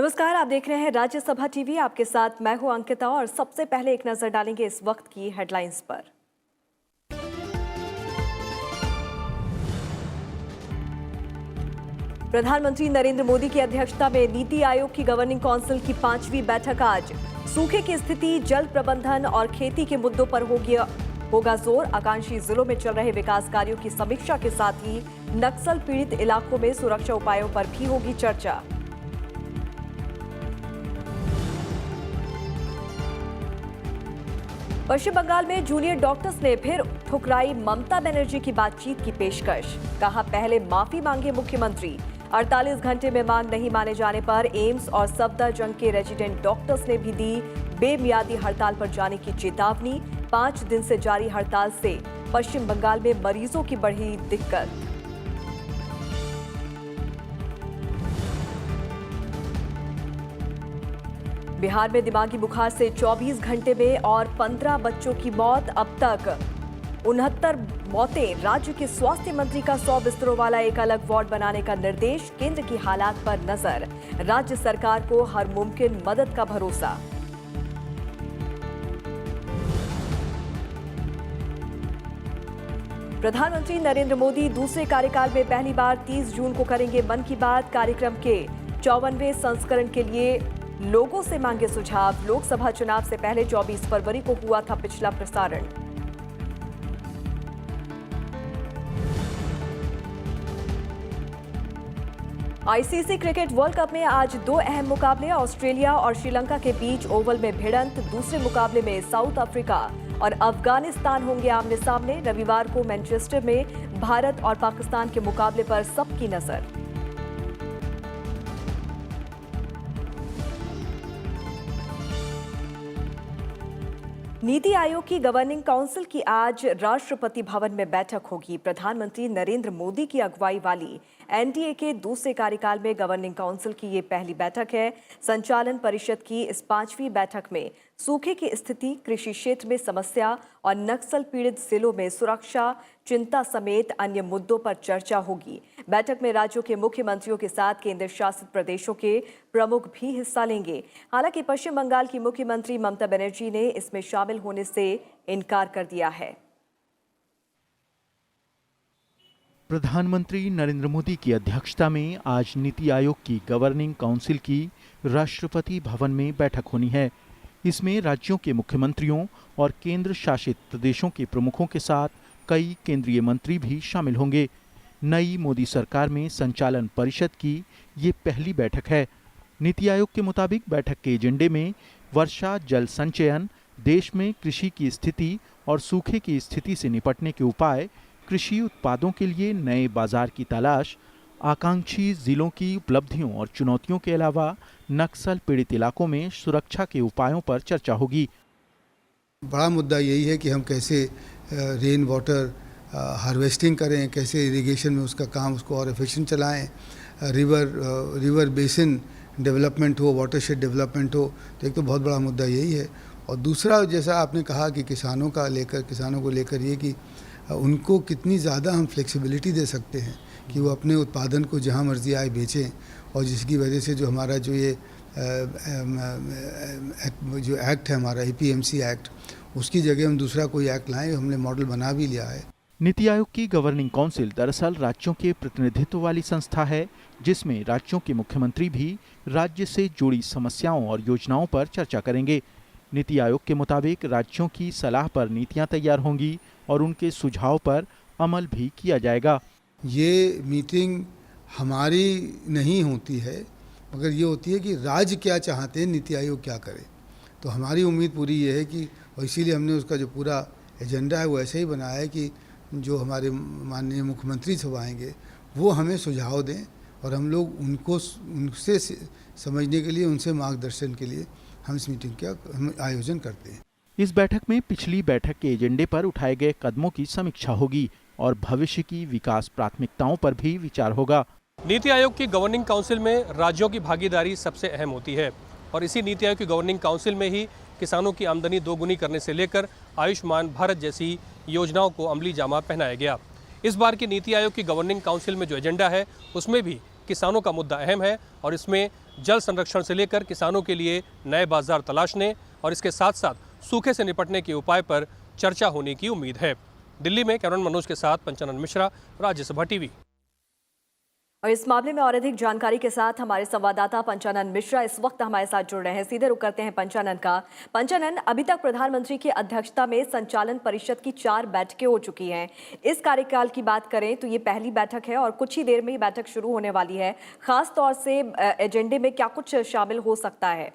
नमस्कार, आप देख रहे हैं राज्यसभा टीवी। आपके साथ मैं हूं अंकिता और सबसे पहले एक नजर डालेंगे इस वक्त की हेडलाइंस पर। प्रधानमंत्री नरेंद्र मोदी की अध्यक्षता में नीति आयोग की गवर्निंग काउंसिल की 5वीं बैठक आज। सूखे की स्थिति, जल प्रबंधन और खेती के मुद्दों पर होगा जोर। आकांक्षी जिलों में चल रहे विकास कार्यों की समीक्षा के साथ ही नक्सल पीड़ित इलाकों में सुरक्षा उपायों पर भी होगी चर्चा। पश्चिम बंगाल में जूनियर डॉक्टर्स ने फिर ठुकराई ममता बनर्जी की बातचीत की पेशकश। कहा, पहले माफी मांगे मुख्यमंत्री। 48 घंटे में मांग नहीं माने जाने पर एम्स और सफदरजंग के रेजिडेंट डॉक्टर्स ने भी दी बेमियादी हड़ताल पर जाने की चेतावनी। 5 दिन से जारी हड़ताल से पश्चिम बंगाल में मरीजों की बढ़ी दिक्कत। बिहार में दिमागी बुखार से 24 घंटे में और 15 बच्चों की मौत। अब तक 69 मौतें। राज्य के स्वास्थ्य मंत्री का 100 बिस्तरों वाला एक अलग वार्ड बनाने का निर्देश। केंद्र की हालात पर नजर। राज्य सरकार को हर मुमकिन मदद का भरोसा। प्रधानमंत्री नरेंद्र मोदी दूसरे कार्यकाल में पहली बार 30 जून को करेंगे मन की बात। कार्यक्रम के 54वें संस्करण के लिए लोगों से मांगे सुझाव। लोकसभा चुनाव से पहले 24 फरवरी को हुआ था पिछला प्रसारण। आईसीसी क्रिकेट वर्ल्ड कप में आज 2 अहम मुकाबले। ऑस्ट्रेलिया और श्रीलंका के बीच ओवल में भिड़ंत। दूसरे मुकाबले में साउथ अफ्रीका और अफगानिस्तान होंगे आमने सामने। रविवार को मैनचेस्टर में भारत और पाकिस्तान के मुकाबले पर सबकी नजर। नीति आयोग की गवर्निंग काउंसिल की आज राष्ट्रपति भवन में बैठक होगी। प्रधानमंत्री नरेंद्र मोदी की अगुवाई वाली एनडीए के दूसरे कार्यकाल में गवर्निंग काउंसिल की ये पहली बैठक है। संचालन परिषद की इस 5वीं बैठक में सूखे की स्थिति, कृषि क्षेत्र में समस्या और नक्सल पीड़ित जिलों में सुरक्षा चिंता समेत अन्य मुद्दों पर चर्चा होगी। बैठक में राज्यों के मुख्यमंत्रियों के साथ केंद्र शासित प्रदेशों के प्रमुख भी हिस्सा लेंगे। हालांकि पश्चिम बंगाल की मुख्यमंत्री ममता बनर्जी ने इसमें शामिल होने से इनकार कर दिया है। प्रधानमंत्री नरेंद्र मोदी की अध्यक्षता में आज नीति आयोग की गवर्निंग काउंसिल की राष्ट्रपति भवन में बैठक होनी है। इसमें राज्यों के मुख्यमंत्रियों और केंद्र शासित प्रदेशों के प्रमुखों के साथ कई केंद्रीय मंत्री भी शामिल होंगे। नई मोदी सरकार में संचालन परिषद की ये पहली बैठक है। नीति आयोग के मुताबिक बैठक के एजेंडे में वर्षा जल संचयन, देश में कृषि की स्थिति और सूखे की स्थिति से निपटने के उपाय, कृषि उत्पादों के लिए नए बाजार की तलाश, आकांक्षी जिलों की उपलब्धियों और चुनौतियों के अलावा नक्सल पीड़ित इलाकों में सुरक्षा के उपायों पर चर्चा होगी। बड़ा मुद्दा यही है कि हम कैसे रेन वाटर हार्वेस्टिंग करें, कैसे इरिगेशन में उसका काम उसको और एफिशिएंट चलाएं, रिवर बेसिन डेवलपमेंट हो, वाटरशेड डेवलपमेंट हो। तो एक तो बहुत बड़ा मुद्दा यही है। और दूसरा, जैसा आपने कहा कि किसानों को लेकर ये कि उनको कितनी ज़्यादा हम फ्लेक्सिबिलिटी दे सकते हैं कि वो अपने उत्पादन को जहाँ मर्जी आए बेचें, और जिसकी वजह से जो हमारा जो ये जो एक्ट है हमारा एपीएमसी एक्ट, उसकी जगह हम दूसरा कोई एक्ट लाएं। हमने मॉडल बना भी लिया है। नीति आयोग की गवर्निंग काउंसिल दरअसल राज्यों के प्रतिनिधित्व वाली संस्था है, जिसमें राज्यों के मुख्यमंत्री भी राज्य से जुड़ी समस्याओं और योजनाओं पर चर्चा करेंगे। नीति आयोग के मुताबिक राज्यों की सलाह पर नीतियां तैयार होंगी और उनके सुझाव पर अमल भी किया जाएगा। ये मीटिंग हमारी नहीं होती है, मगर ये होती है कि राज्य क्या चाहते हैं, नीति आयोग क्या करे। तो हमारी उम्मीद पूरी ये है कि, और इसीलिए हमने उसका जो पूरा एजेंडा है वो ऐसे ही बनाया है कि जो हमारे माननीय मुख्यमंत्री सब आएंगे वो हमें सुझाव दें और हम लोग उनसे समझने के लिए, उनसे मार्गदर्शन के लिए हम इस मीटिंग का हम आयोजन करते हैं। इस बैठक में पिछली बैठक के एजेंडे पर उठाए गए कदमों की समीक्षा होगी और भविष्य की विकास प्राथमिकताओं पर भी विचार होगा। नीति आयोग की गवर्निंग काउंसिल में राज्यों की भागीदारी सबसे अहम होती है और इसी नीति आयोग की गवर्निंग काउंसिल में ही किसानों की आमदनी दोगुनी करने से लेकर आयुष्मान भारत जैसी योजनाओं को अमली जामा पहनाया गया। इस बार की नीति आयोग की गवर्निंग काउंसिल में जो एजेंडा है उसमें भी किसानों का मुद्दा अहम है और इसमें जल संरक्षण से लेकर किसानों के लिए नए बाजार तलाशने और इसके साथ साथ सूखे से निपटने के उपाय पर चर्चा होने की उम्मीद है। दिल्ली में कैमरामैन मनोज के साथ पंचानन मिश्रा, राज्यसभा टीवी। और इस मामले में और अधिक जानकारी के साथ हमारे संवाददाता पंचानन मिश्रा इस वक्त हमारे साथ जुड़ रहे हैं। सीधे रुक करते हैं पंचानन का। पंचानन, अभी तक प्रधानमंत्री की अध्यक्षता में संचालन परिषद की 4 बैठकें हो चुकी हैं। इस कार्यकाल की बात करें तो ये पहली बैठक है और कुछ ही देर में ये बैठक शुरू होने वाली है। खास तौर से एजेंडे में क्या कुछ शामिल हो सकता है?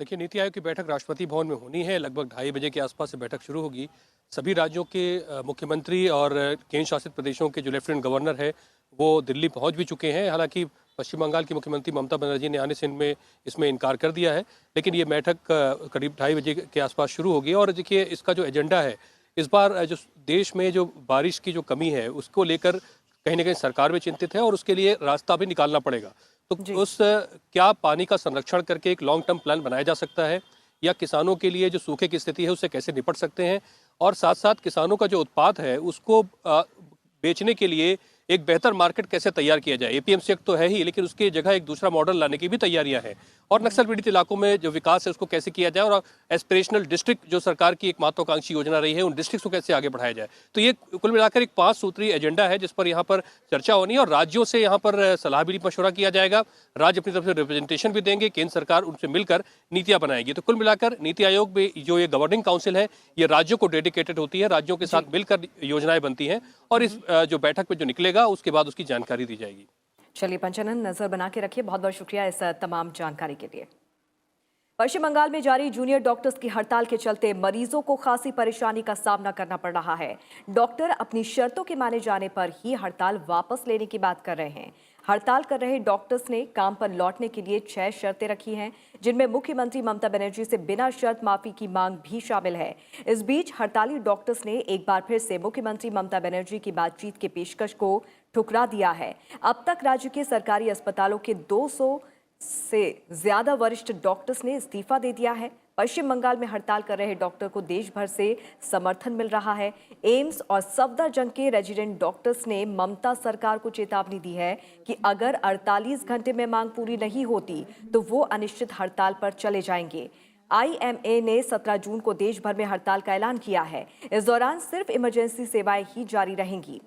देखिए, नीति आयोग की बैठक राष्ट्रपति भवन में होनी है। लगभग 2:30 बजे के आसपास से बैठक शुरू होगी। सभी राज्यों के मुख्यमंत्री और केंद्र शासित प्रदेशों के जो लेफ्टिनेंट गवर्नर है वो दिल्ली पहुंच भी चुके हैं। हालांकि पश्चिम बंगाल की मुख्यमंत्री ममता बनर्जी ने आने से इसमें इनकार कर दिया है, लेकिन ये बैठक करीब 2:30 बजे के आसपास शुरू होगी। और देखिए, इसका जो एजेंडा है, इस बार जो देश में जो बारिश की जो कमी है उसको लेकर कहीं ना कहीं सरकार भी चिंतित है और उसके लिए रास्ता भी निकालना पड़ेगा। तो क्या पानी का संरक्षण करके एक लॉन्ग टर्म प्लान बनाया जा सकता है, या किसानों के लिए जो सूखे की स्थिति है उससे कैसे निपट सकते हैं, और साथ साथ किसानों का जो उत्पाद है उसको बेचने के लिए एक बेहतर मार्केट कैसे तैयार किया जाए। एपीएमसी एक्ट तो है ही, लेकिन उसकी जगह एक दूसरा मॉडल लाने की भी तैयारियां हैं। और नक्सल पीड़ित इलाकों में जो विकास है उसको कैसे किया जाए, और एस्पिरेशनल डिस्ट्रिक्ट जो सरकार की एक महत्वाकांक्षी योजना रही है उन डिस्ट्रिक्ट को कैसे आगे बढ़ाया जाए। तो ये कुल मिलाकर एक 5 सूत्री एजेंडा है जिस पर यहाँ पर चर्चा होनी है और राज्यों से यहाँ पर सलाह भी मशवरा किया जाएगा। राज्य अपनी तरफ से रिप्रेजेंटेशन भी देंगे, केंद्र सरकार उनसे मिलकर नीतियां बनाएगी। तो कुल मिलाकर नीति आयोग में जो ये गवर्निंग काउंसिल है ये राज्यों को डेडिकेटेड होती है, राज्यों के साथ मिलकर योजनाएं बनती हैं और इस जो बैठक में जो निकलेगा उसके बाद उसकी जानकारी दी जाएगी। चलिए पंचानन, नजर बना के रखिए। बहुत बहुत शुक्रिया इस तमाम जानकारी के लिए। पश्चिम बंगाल में जारी जूनियर डॉक्टर्स की हड़ताल के चलते मरीजों को खासी परेशानी का सामना करना पड़ रहा है। डॉक्टर अपनी शर्तों के माने जाने पर ही हड़ताल वापस लेने की बात कर रहे हैं। हड़ताल कर रहे डॉक्टर्स ने काम पर लौटने के लिए 6 शर्तें रखी हैं, जिनमें मुख्यमंत्री ममता बनर्जी से बिना शर्त माफी की मांग भी शामिल है। इस बीच हड़ताली डॉक्टर्स ने एक बार फिर से मुख्यमंत्री ममता बनर्जी की बातचीत की पेशकश को ठुकरा दिया है। अब तक राज्य के सरकारी अस्पतालों के 200 से ज्यादा वरिष्ठ डॉक्टर्स ने इस्तीफा दे दिया है। पश्चिम बंगाल में हड़ताल कर रहे डॉक्टर को देश भर से समर्थन मिल रहा है। एम्स और सफदरजंग के रेजिडेंट डॉक्टर्स ने ममता सरकार को चेतावनी दी है कि अगर 48 घंटे में मांग पूरी नहीं होती तो वो अनिश्चित हड़ताल पर चले जाएंगे। IMA ने 17 जून को देश भर में हड़ताल का ऐलान किया है। इस दौरान सिर्फ इमरजेंसी सेवाएं ही जारी रहेंगी।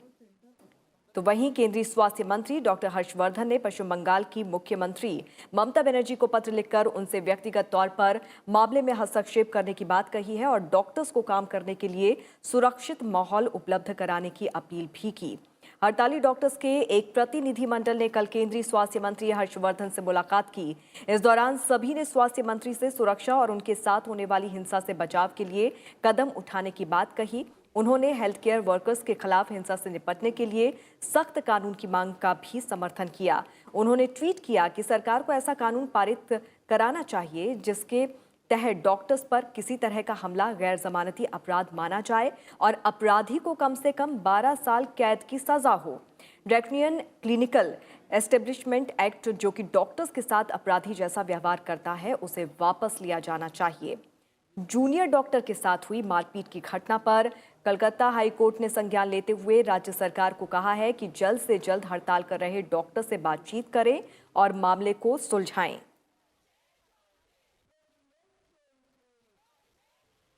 तो वहीं केंद्रीय स्वास्थ्य मंत्री डॉक्टर हर्षवर्धन ने पश्चिम बंगाल की मुख्यमंत्री ममता बनर्जी को पत्र लिखकर उनसे व्यक्तिगत तौर पर मामले में हस्तक्षेप करने की बात कही है और डॉक्टर्स को काम करने के लिए सुरक्षित माहौल उपलब्ध कराने की अपील भी की। हड़ताली डॉक्टर्स के एक प्रतिनिधिमंडल ने कल केंद्रीय स्वास्थ्य मंत्री हर्षवर्धन से मुलाकात की। इस दौरान सभी ने स्वास्थ्य मंत्री से सुरक्षा और उनके साथ होने वाली हिंसा से बचाव के लिए कदम उठाने की बात कही। उन्होंने हेल्थ केयर वर्कर्स के खिलाफ हिंसा से निपटने के लिए सख्त कानून की मांग का भी समर्थन किया। उन्होंने ट्वीट किया कि सरकार को ऐसा कानून पारित कराना चाहिए जिसके तहत डॉक्टर्स पर किसी तरह का हमला गैर जमानती अपराध माना जाए और अपराधी को कम से कम 12 साल कैद की सजा हो। ड्रैकोनियन क्लिनिकल एस्टेब्लिशमेंट एक्ट, जो कि डॉक्टर्स के साथ अपराधी जैसा व्यवहार करता है, उसे वापस लिया जाना चाहिए। जूनियर डॉक्टर के साथ हुई मारपीट की घटना पर कलकत्ता हाई कोर्ट ने संज्ञान लेते हुए राज्य सरकार को कहा है कि जल्द से जल्द हड़ताल कर रहे डॉक्टर से बातचीत करें और मामले को सुलझाएं।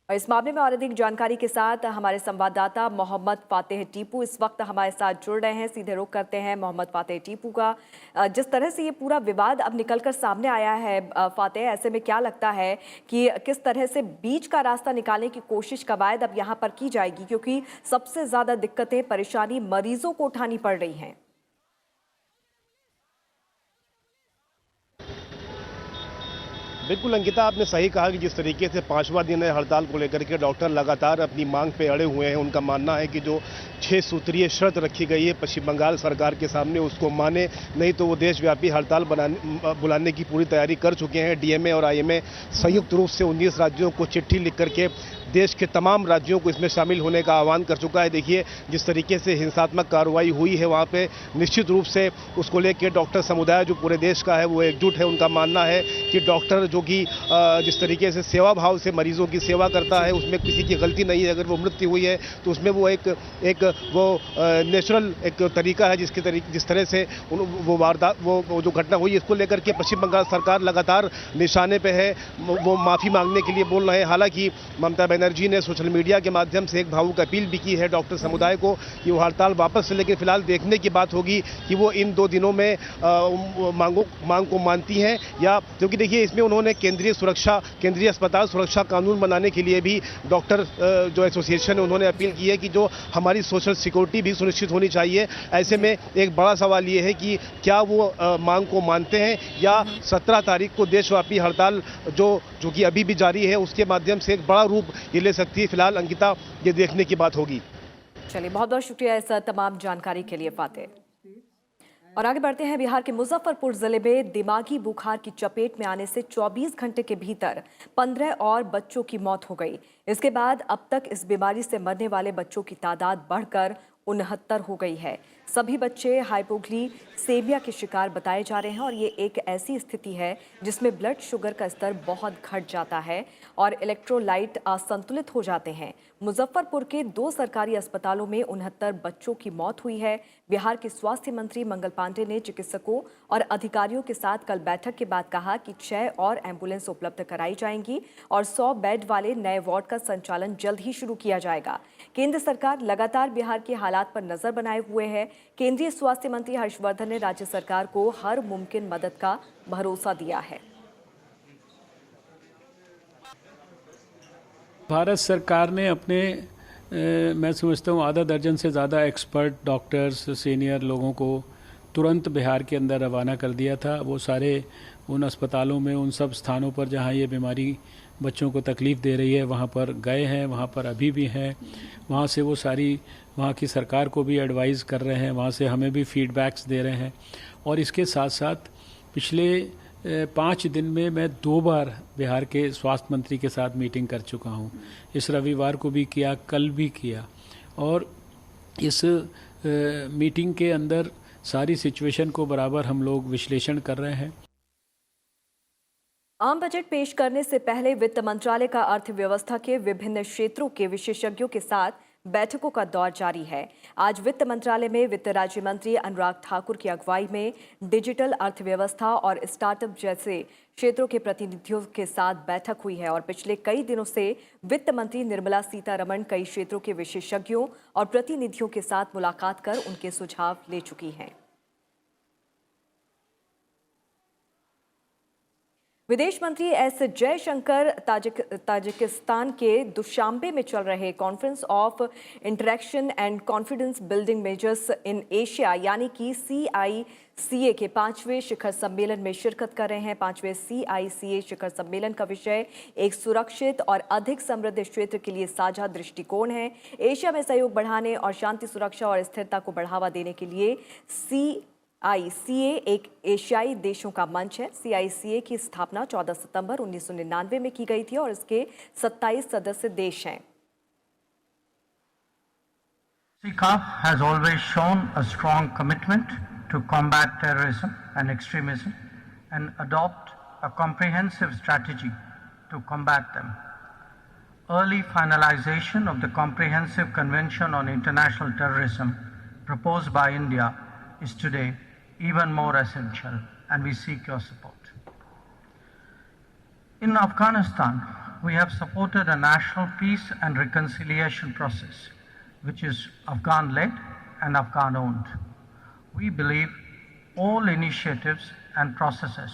और इस मामले में और अधिक जानकारी के साथ हमारे संवाददाता मोहम्मद फातेह टीपू इस वक्त हमारे साथ जुड़ रहे हैं। सीधे रुख करते हैं मोहम्मद फातेह टीपू का। जिस तरह से ये पूरा विवाद अब निकलकर सामने आया है फातेह, ऐसे में क्या लगता है कि किस तरह से बीच का रास्ता निकालने की कोशिश कवायद अब यहाँ पर की जाएगी, क्योंकि सबसे ज्यादा दिक्कतें, परेशानी मरीजों को उठानी पड़ रही हैं? बिल्कुल अंकिता, आपने सही कहा कि जिस तरीके से 5वां दिन है हड़ताल को लेकर के डॉक्टर लगातार अपनी मांग पे अड़े हुए हैं। उनका मानना है कि जो 6 सूत्रीय शर्त रखी गई है पश्चिम बंगाल सरकार के सामने उसको माने, नहीं तो वो देशव्यापी हड़ताल बुलाने की पूरी तैयारी कर चुके हैं। DMA और IMA संयुक्त रूप से 19 राज्यों को चिट्ठी लिख करके देश के तमाम राज्यों को इसमें शामिल होने का आह्वान कर चुका है। देखिए जिस तरीके से हिंसात्मक कार्रवाई हुई है वहाँ पे निश्चित रूप से उसको लेकर डॉक्टर समुदाय जो पूरे देश का है वो एकजुट है। उनका मानना है कि डॉक्टर जो कि जिस तरीके से सेवा भाव से मरीजों की सेवा करता है, उसमें किसी की गलती नहीं है। अगर वो मृत्यु हुई है तो उसमें वो एक वो नेचुरल एक तरीका है जिस तरह से वो वारदात वो जो घटना हुई, इसको लेकर के पश्चिम बंगाल सरकार लगातार निशाने पे है। वो माफ़ी मांगने के लिए बोल रहे हैं। हालांकि ममता बनर्जी ने सोशल मीडिया के माध्यम से एक भावुक अपील भी की है डॉक्टर समुदाय को कि वो हड़ताल वापस से, लेकिन फिलहाल देखने की बात होगी कि वो इन 2 दिनों में मांग को मानती हैं या, क्योंकि देखिए इसमें उन्होंने केंद्रीय अस्पताल सुरक्षा कानून बनाने के लिए भी डॉक्टर जो एसोसिएशन है उन्होंने अपील की है कि जो हमारी सोशल सिक्योरिटी भी सुनिश्चित होनी चाहिए। ऐसे में एक बड़ा सवाल ये है कि क्या वो मांग को मानते हैं या 17 तारीख को देशव्यापी हड़ताल जो कि अभी भी जारी है उसके माध्यम से एक बड़ा रूप ये ले सकती है। फिलहाल अंकिता, ये देखने की बात होगी। चलिए, बहुत बहुत शुक्रिया इस तमाम जानकारी के लिए फातेह। और आगे बढ़ते हैं। बिहार के मुजफ्फरपुर जिले में दिमागी बुखार की चपेट में आने से 24 घंटे के भीतर 15 और बच्चों की मौत हो गई। इसके बाद अब तक इस बीमारी से मरने वाले बच्चों की तादाद बढ़कर 69 हो गई है। सभी बच्चे हाइपोग्लिसेमिया के शिकार बताए जा रहे हैं और ये एक ऐसी स्थिति है जिसमें ब्लड शुगर का स्तर बहुत घट जाता है और इलेक्ट्रोलाइट असंतुलित हो जाते हैं। मुजफ्फरपुर के 2 सरकारी अस्पतालों में 69 बच्चों की मौत हुई है। बिहार के स्वास्थ्य मंत्री मंगल पांडे ने चिकित्सकों और अधिकारियों के साथ कल बैठक के बाद कहा कि 6 और एम्बुलेंस उपलब्ध कराई जाएंगी और 100 बेड वाले नए वार्ड का संचालन जल्द ही शुरू किया जाएगा। केंद्र सरकार लगातार बिहार के हालात पर नजर बनाए हुए है। केंद्रीय स्वास्थ्य मंत्री हर्षवर्धन ने राज्य सरकार को हर मुमकिन मदद का भरोसा दिया है। भारत सरकार ने अपने मैं समझता हूँ आधा दर्जन से ज़्यादा एक्सपर्ट डॉक्टर्स, सीनियर लोगों को तुरंत बिहार के अंदर रवाना कर दिया था। वो सारे उन अस्पतालों में, उन सब स्थानों पर जहाँ ये बीमारी बच्चों को तकलीफ़ दे रही है वहाँ पर गए हैं, वहाँ पर अभी भी हैं। वहाँ से वो सारी वहाँ की सरकार को भी एडवाइज़ कर रहे हैं, वहाँ से हमें भी फीडबैक्स दे रहे हैं। और इसके साथ साथ पिछले 5 दिन में मैं 2 बार बिहार के स्वास्थ्य मंत्री के साथ मीटिंग कर चुका हूँ। इस रविवार को भी किया, कल भी किया। और इस मीटिंग के अंदर सारी सिचुएशन को बराबर हम लोग विश्लेषण कर रहे हैं। आम बजट पेश करने से पहले वित्त मंत्रालय का अर्थव्यवस्था के विभिन्न क्षेत्रों के विशेषज्ञों के साथ बैठकों का दौर जारी है। आज वित्त मंत्रालय में वित्त राज्य मंत्री अनुराग ठाकुर की अगुवाई में डिजिटल अर्थव्यवस्था और स्टार्टअप जैसे क्षेत्रों के प्रतिनिधियों के साथ बैठक हुई है और पिछले कई दिनों से वित्त मंत्री निर्मला सीतारमण कई क्षेत्रों के विशेषज्ञों और प्रतिनिधियों के साथ मुलाकात कर उनके सुझाव ले चुकी हैं। विदेश मंत्री एस जयशंकर ताजिकिस्तान के दुशांबे में चल रहे conference of interaction and confidence building measures in Asia यानी कि CICA के 5वें शिखर सम्मेलन में शिरकत कर रहे हैं। 5वें CICA शिखर सम्मेलन का विषय एक सुरक्षित और अधिक समृद्ध क्षेत्र के लिए साझा दृष्टिकोण है। एशिया में सहयोग बढ़ाने और शांति, सुरक्षा और स्थिरता को बढ़ावा देने के लिए CICA एक एशियाई देशों का मंच है। CICA की स्थापना 14 सितंबर 1999 में की गई थी और इसके 27 सदस्य देश हैं। CICA has always shown a strong commitment to combat terrorism and extremism and adopt a comprehensive strategy to combat them. Early finalization of the Comprehensive Convention on International Terrorism proposed by India is today even more essential, and we seek your support. In Afghanistan, we have supported a national peace and reconciliation process, which is Afghan-led and Afghan-owned. We believe all initiatives and processes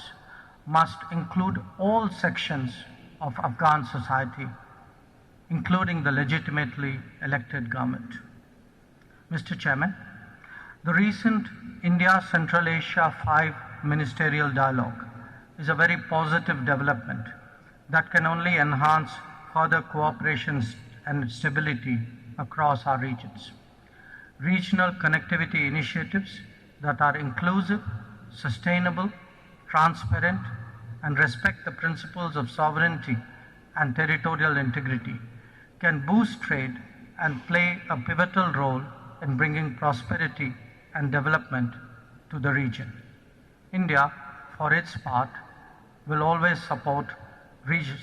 must include all sections of Afghan society, including the legitimately elected government. Mr. Chairman, the recent India-Central Asia 5 ministerial dialogue is a very positive development that can only enhance further cooperation and stability across our regions. Regional connectivity initiatives that are inclusive, sustainable, transparent, and respect the principles of sovereignty and territorial integrity can boost trade and play a pivotal role in bringing prosperity and development to the region. India, for its part, will always support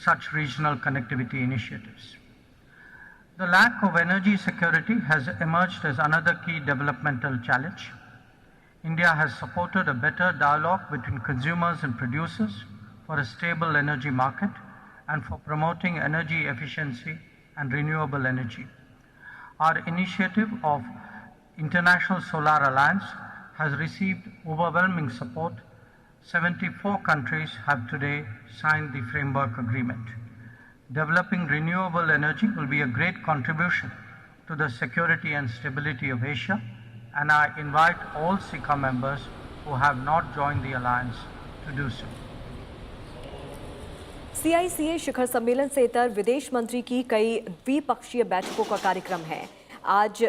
such regional connectivity initiatives. The lack of energy security has emerged as another key developmental challenge. India has supported a better dialogue between consumers and producers for a stable energy market and for promoting energy efficiency and renewable energy. Our initiative of International Solar Alliance has received overwhelming support. 74 countries have today signed the framework agreement. Developing renewable energy will be a great contribution to the security and stability of Asia, and I invite all SICA members who have not joined the alliance to do so. CICA शिखर सम्मेलन से इतर विदेश मंत्री की कई द्विपक्षीय बैठकों का कार्यक्रम है। आज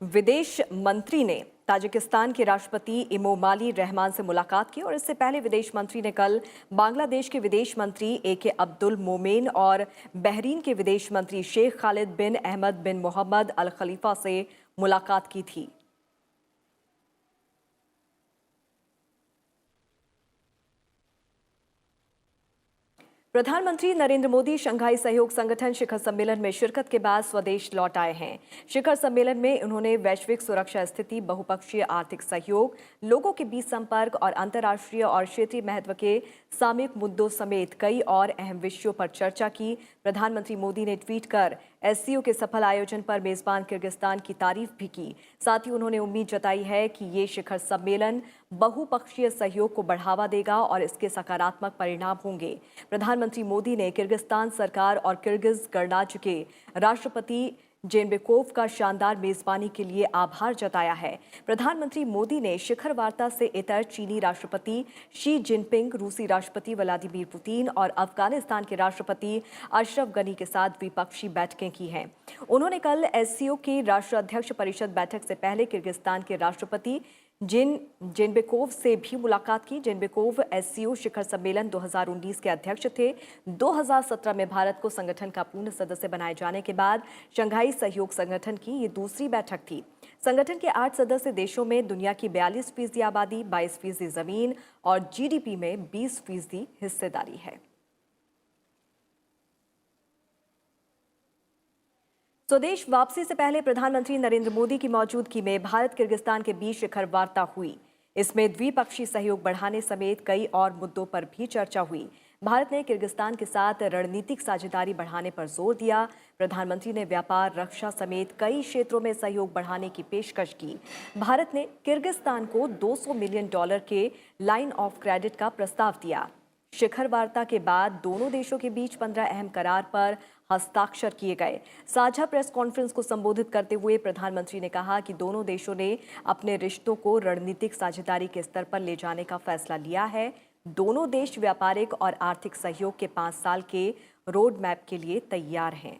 विदेश मंत्री ने ताजिकिस्तान के राष्ट्रपति इमोमाली रहमान से मुलाकात की और इससे पहले विदेश मंत्री ने कल बांग्लादेश के विदेश मंत्री AK अब्दुल मोमेन और बहरीन के विदेश मंत्री शेख खालिद बिन अहमद बिन मोहम्मद अल खलीफा से मुलाकात की थी। प्रधानमंत्री नरेंद्र मोदी शंघाई सहयोग संगठन शिखर सम्मेलन में शिरकत के बाद स्वदेश लौट आए हैं। शिखर सम्मेलन में उन्होंने वैश्विक सुरक्षा स्थिति, बहुपक्षीय आर्थिक सहयोग, लोगों के बीच संपर्क और अंतर्राष्ट्रीय और क्षेत्रीय महत्व के सामयिक मुद्दों समेत कई और अहम विषयों पर चर्चा की। प्रधानमंत्री मोदी ने ट्वीट कर SCO के सफल आयोजन पर मेजबान किर्गिस्तान की तारीफ भी की। साथ ही उन्होंने उम्मीद जताई है कि ये शिखर सम्मेलन बहुपक्षीय सहयोग को बढ़ावा देगा और इसके सकारात्मक परिणाम होंगे। प्रधानमंत्री मोदी ने किर्गिस्तान सरकार और किर्गिज गणराज्य के राष्ट्रपति जेनबेकोव का शानदार मेजबानी के लिए आभार जताया है। प्रधानमंत्री मोदी ने शिखर वार्ता से इतर चीनी राष्ट्रपति शी जिनपिंग, रूसी राष्ट्रपति व्लादिमीर पुतिन और अफगानिस्तान के राष्ट्रपति अशरफ गनी के साथ द्विपक्षीय बैठकें की हैं। उन्होंने कल SCO की राष्ट्राध्यक्ष परिषद बैठक से पहले किर्गिस्तान के राष्ट्रपति जेनबेकोव से भी मुलाकात की। जेनबेकोव SCO शिखर सम्मेलन 2019 के अध्यक्ष थे। 2017 में भारत को संगठन का पूर्ण सदस्य बनाए जाने के बाद शंघाई सहयोग संगठन की ये दूसरी बैठक थी। संगठन के 8 सदस्य देशों में दुनिया की 42% आबादी, 22% जमीन और GDP में 20% हिस्सेदारी है। स्वदेश वापसी से पहले प्रधानमंत्री नरेंद्र मोदी की मौजूदगी में भारत किर्गिस्तान के बीच शिखर वार्ता हुई। इसमें द्विपक्षीय सहयोग बढ़ाने समेत कई और मुद्दों पर भी चर्चा हुई। भारत ने किर्गिस्तान के साथ रणनीतिक साझेदारी बढ़ाने पर जोर दिया। प्रधानमंत्री ने व्यापार, रक्षा समेत कई क्षेत्रों में सहयोग बढ़ाने की पेशकश की। भारत ने किर्गिस्तान को $200 मिलियन के लाइन ऑफ क्रेडिट का प्रस्ताव दिया। शिखर वार्ता के बाद दोनों देशों के बीच 15 अहम करार पर हस्ताक्षर किए गए। साझा प्रेस कॉन्फ्रेंस को संबोधित करते हुए प्रधानमंत्री ने कहा कि दोनों देशों ने अपने रिश्तों को रणनीतिक साझेदारी के स्तर पर ले जाने का फैसला लिया है। दोनों देश व्यापारिक और आर्थिक सहयोग के 5 साल के रोड मैप के लिए तैयार हैं।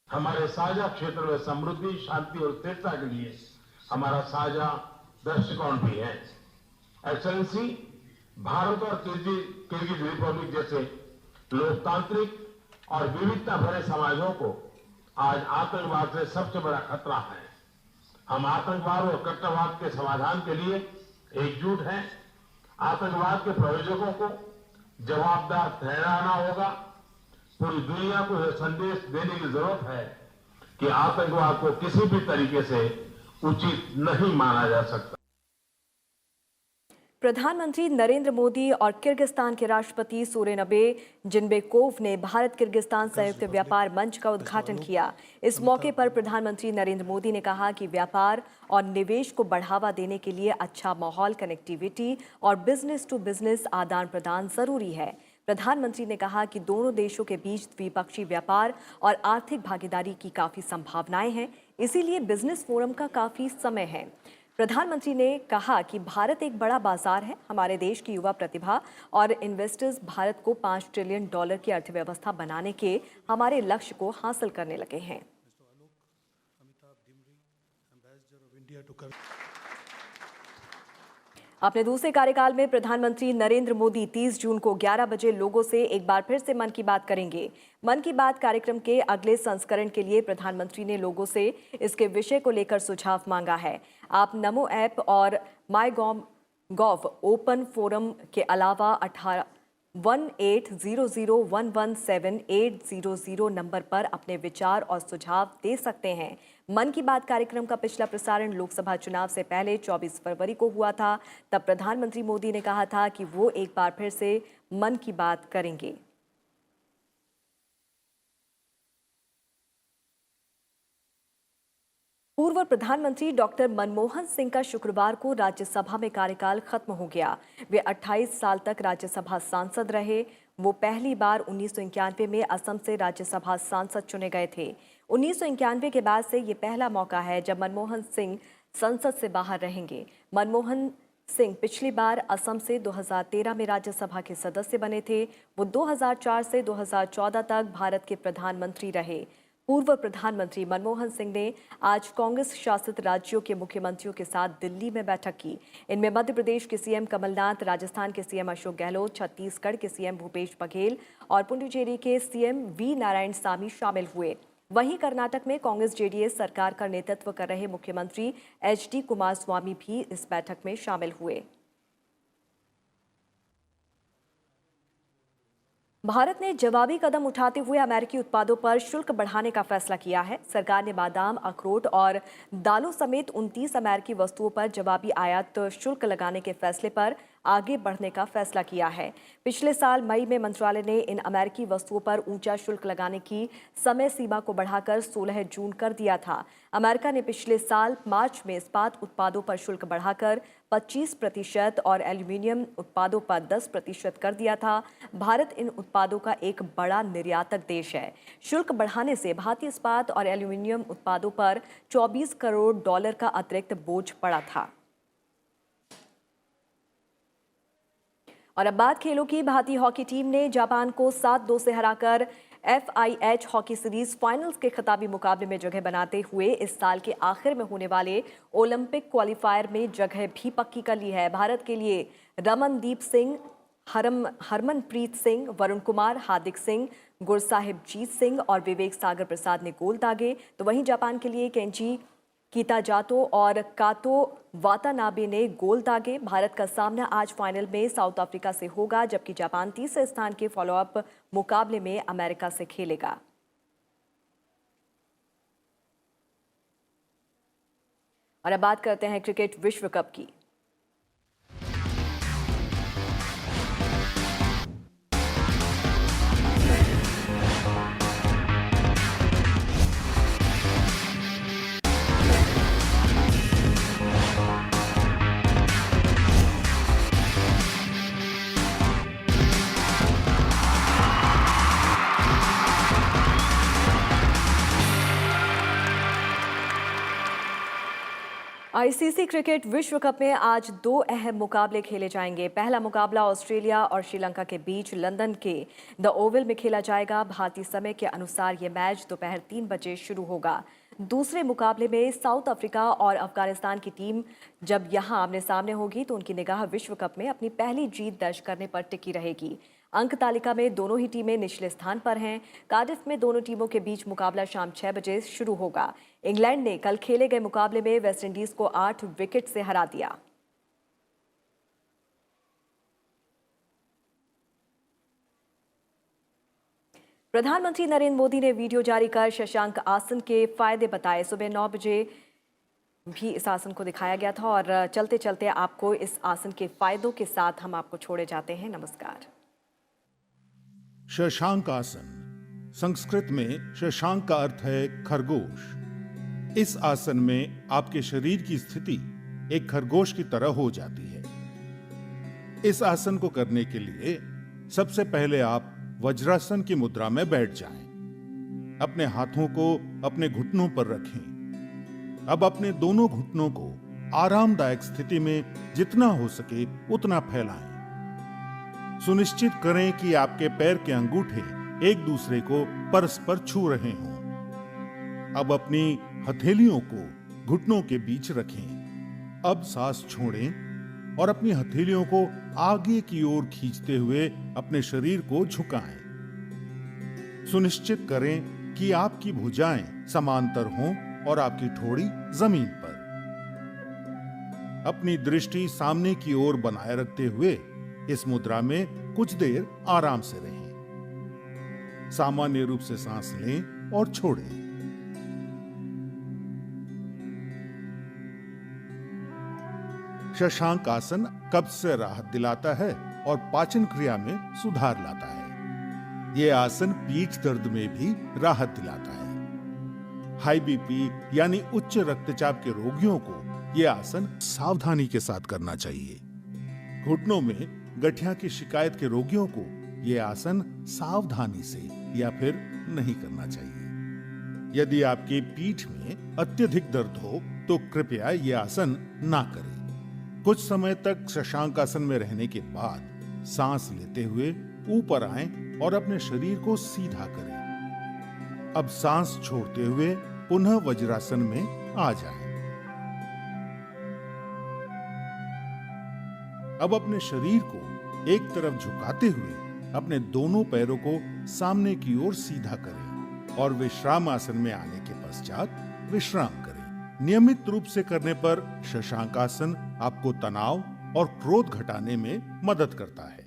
हमारे साझा क्षेत्र में समृद्धि, शांति और स्थिरता के लिए हमारा साझा दृष्टिकोण भी है। एक्सेलेंसी, भारत और किर्गिज रिपब्लिक जैसे लोकतांत्रिक और विविधता भरे समाजों को आज आतंकवाद से सबसे बड़ा खतरा है। हम आतंकवाद और कट्टरवाद के समाधान के लिए एकजुट हैं। आतंकवाद के प्रायोजकों को जवाबदार ठहराना होगा। पूरी दुनिया को यह संदेश देने की जरूरत है कि आतंकवाद को किसी भी तरीके से उचित नहीं माना जा सकता। प्रधानमंत्री नरेंद्र मोदी और किर्गिस्तान के राष्ट्रपति सूरोनबे जीनबेकोव ने भारत किर्गिस्तान संयुक्त व्यापार मंच का उद्घाटन किया। इस मौके पर प्रधानमंत्री नरेंद्र मोदी ने कहा कि व्यापार और निवेश को बढ़ावा देने के लिए अच्छा माहौल, कनेक्टिविटी और बिजनेस टू बिजनेस आदान प्रदान जरूरी है। प्रधानमंत्री ने कहा कि दोनों देशों के बीच द्विपक्षीय व्यापार और आर्थिक भागीदारी की काफी संभावनाएं हैं, इसीलिए बिजनेस फोरम का काफी समय है। प्रधानमंत्री ने कहा कि भारत एक बड़ा बाजार है। हमारे देश की युवा प्रतिभा और इन्वेस्टर्स भारत को $5 ट्रिलियन की अर्थव्यवस्था बनाने के हमारे लक्ष्य को हासिल करने लगे हैं। अपने दूसरे कार्यकाल में प्रधानमंत्री नरेंद्र मोदी 30 जून को 11 बजे लोगों से एक बार फिर से मन की बात करेंगे। मन की बात कार्यक्रम के अगले संस्करण के लिए प्रधानमंत्री ने लोगों से इसके विषय को लेकर सुझाव मांगा है। आप नमो ऐप और गॉव ओपन फोरम के अलावा 1800117800 नंबर पर अपने विचार और सुझाव दे सकते हैं। मन की बात कार्यक्रम का पिछला प्रसारण लोकसभा चुनाव से पहले 24 फरवरी को हुआ था। तब प्रधानमंत्री मोदी ने कहा था कि वो एक बार फिर से मन की बात करेंगे। पूर्व प्रधानमंत्री डॉक्टर मनमोहन सिंह का शुक्रवार को राज्यसभा में कार्यकाल खत्म हो गया। वे 28 साल तक राज्यसभा सांसद रहे। वो पहली बार 1991 में असम से राज्यसभा सांसद चुने गए थे। 1991 के बाद से ये पहला मौका है जब मनमोहन सिंह संसद से बाहर रहेंगे। मनमोहन सिंह पिछली बार असम से 2013 में राज्यसभा के सदस्य बने थे। वो 2004 से 2014 तक भारत के प्रधानमंत्री रहे। पूर्व प्रधानमंत्री मनमोहन सिंह ने आज कांग्रेस शासित राज्यों के मुख्यमंत्रियों के साथ दिल्ली में बैठक की। इनमें मध्य प्रदेश के सीएम कमलनाथ, राजस्थान के सीएम अशोक गहलोत, छत्तीसगढ़ के सीएम भूपेश बघेल और पुडुचेरी के सीएम वी नारायणसामी शामिल हुए। वहीं कर्नाटक में कांग्रेस जेडीएस सरकार का नेतृत्व कर रहे मुख्यमंत्री एचडी कुमारस्वामी भी इस बैठक में शामिल हुए। भारत ने जवाबी कदम उठाते हुए अमेरिकी उत्पादों पर शुल्क बढ़ाने का फैसला किया है। सरकार ने बादाम, अखरोट और दालों समेत 29 अमेरिकी वस्तुओं पर जवाबी आयात शुल्क लगाने के फैसले पर आगे बढ़ने का फैसला किया है। पिछले साल मई में मंत्रालय ने इन अमेरिकी वस्तुओं पर ऊंचा शुल्क लगाने की समय सीमा को बढ़ाकर 16 जून कर दिया था। अमेरिका ने पिछले साल मार्च में इस्पात उत्पादों पर शुल्क बढ़ाकर 25% और एल्यूमीनियम उत्पादों पर 10% कर दिया था। भारत इन उत्पादों का एक बड़ा निर्यातक देश है। शुल्क बढ़ाने से भारतीय इस्पात और एल्यूमीनियम उत्पादों पर $24 करोड़ का अतिरिक्त बोझ पड़ा था। और अब बात खेलों की। भारतीय हॉकी टीम ने जापान को 7-2 से हराकर FIH हॉकी सीरीज फाइनल्स के खिताबी मुकाबले में जगह बनाते हुए इस साल के आखिर में होने वाले ओलंपिक क्वालिफायर में जगह भी पक्की कर ली है। भारत के लिए रमनदीप सिंह, हरमनप्रीत सिंह, वरुण कुमार, हार्दिक सिंह, गुरसाहिबजीत सिंह और विवेक सागर प्रसाद ने गोल दागे। तो वहीं जापान के लिए केंजी कीताजातो और कातो वातानाबे ने गोल दागे। भारत का सामना आज फाइनल में साउथ अफ्रीका से होगा, जबकि जापान तीसरे स्थान के फॉलोअप मुकाबले में अमेरिका से खेलेगा। और अब बात करते हैं क्रिकेट विश्व कप की। आईसीसी क्रिकेट विश्व कप में आज 2 अहम मुकाबले खेले जाएंगे। पहला मुकाबला ऑस्ट्रेलिया और श्रीलंका के बीच लंदन के द ओवल में खेला जाएगा। भारतीय समय के अनुसार ये मैच दोपहर 3 बजे शुरू होगा। दूसरे मुकाबले में साउथ अफ्रीका और अफगानिस्तान की टीम जब यहां आमने सामने होगी तो उनकी निगाह विश्व कप में अपनी पहली जीत दर्ज करने पर टिकी रहेगी। अंक तालिका में दोनों ही टीमें निचले स्थान पर हैं। कार्डिफ में दोनों टीमों के बीच मुकाबला शाम 6 बजे शुरू होगा। इंग्लैंड ने कल खेले गए मुकाबले में वेस्टइंडीज को 8 विकेट से हरा दिया। प्रधानमंत्री नरेंद्र मोदी ने वीडियो जारी कर शशांक आसन के फायदे बताए। सुबह 9 बजे भी इस आसन को दिखाया गया था और चलते चलते आपको इस आसन के फायदों के साथ हम आपको छोड़े जाते हैं। नमस्कार। शशांक आसन, संस्कृत में शशांक का अर्थ है खरगोश। इस आसन में आपके शरीर की स्थिति एक खरगोश की तरह हो जाती है। इस आसन को करने के लिए सबसे पहले आप वज्रासन की मुद्रा में बैठ जाएं। अपने हाथों को अपने घुटनों पर रखें। अब अपने दोनों घुटनों को आरामदायक स्थिति में जितना हो सके उतना फैलाएं। सुनिश्चित करें कि आपके पैर के अंगूठे एक दूसरे को परस्पर छू रहे हों। अब अपनी हथेलियों को घुटनों के बीच रखें। अब सांस छोड़ें और अपनी हथेलियों को आगे की ओर खींचते हुए अपने शरीर को झुकाएं। सुनिश्चित करें कि आपकी भुजाएं समांतर हों और आपकी ठोड़ी जमीन पर। अपनी दृष्टि सामने की ओर बनाए रखते हुए इस मुद्रा में कुछ देर आराम से रहें। सामान्य रूप से सांस लें और छोड़ें। शशांक आसन कब्ज से राहत दिलाता है और पाचन क्रिया में सुधार लाता है। यह आसन पीठ दर्द में भी राहत दिलाता है। हाई बीपी यानी उच्च रक्तचाप के रोगियों को यह आसन सावधानी के साथ करना चाहिए। घुटनों में गठिया की शिकायत के रोगियों को यह आसन सावधानी से या फिर नहीं करना चाहिए। यदि आपके पीठ में अत्यधिक दर्द हो तो कृपया यह आसन ना करें। कुछ समय तक शशांक आसन में रहने के बाद सांस लेते हुए ऊपर आएं और अपने शरीर को सीधा करें। अब सांस छोड़ते हुए पुनः वज्रासन में आ जाएं। अब अपने शरीर को एक तरफ झुकाते हुए अपने दोनों पैरों को सामने की ओर सीधा करें और विश्राम आसन में आने के पश्चात विश्राम करें। नियमित रूप से करने पर शशांक आसन आपको तनाव और क्रोध घटाने में मदद करता है।